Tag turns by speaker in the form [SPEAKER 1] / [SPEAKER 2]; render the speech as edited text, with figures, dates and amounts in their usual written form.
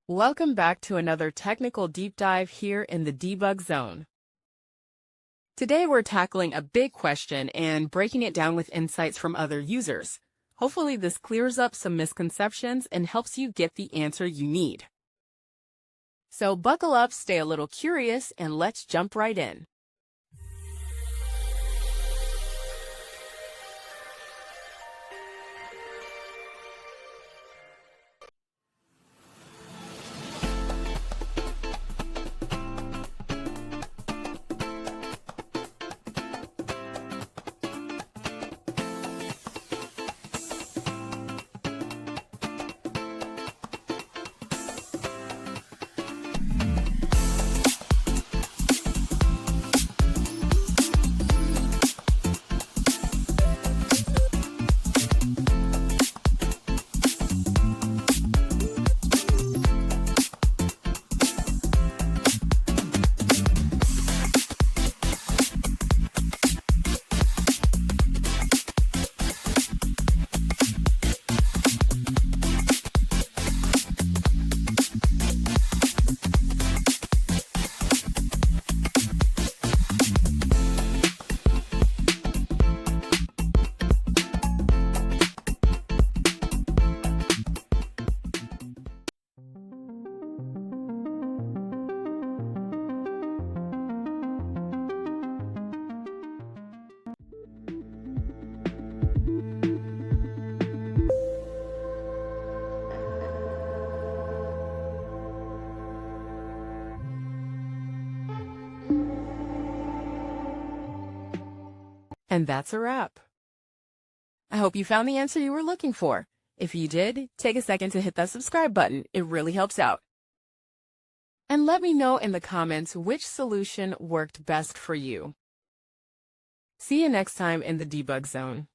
[SPEAKER 1] Welcome back to another technical deep dive here in the debug zone. Today we're tackling a big question and breaking it down with insights from other users. Hopefully this clears up some misconceptions and helps you get the answer you need. So buckle up, stay a little curious, and let's jump right in. And that's a wrap. I hope you found the answer you were looking for. If you did, take a second to hit that subscribe button. It really helps out. And let me know in the comments which solution worked best for you. See you next time in the debug zone.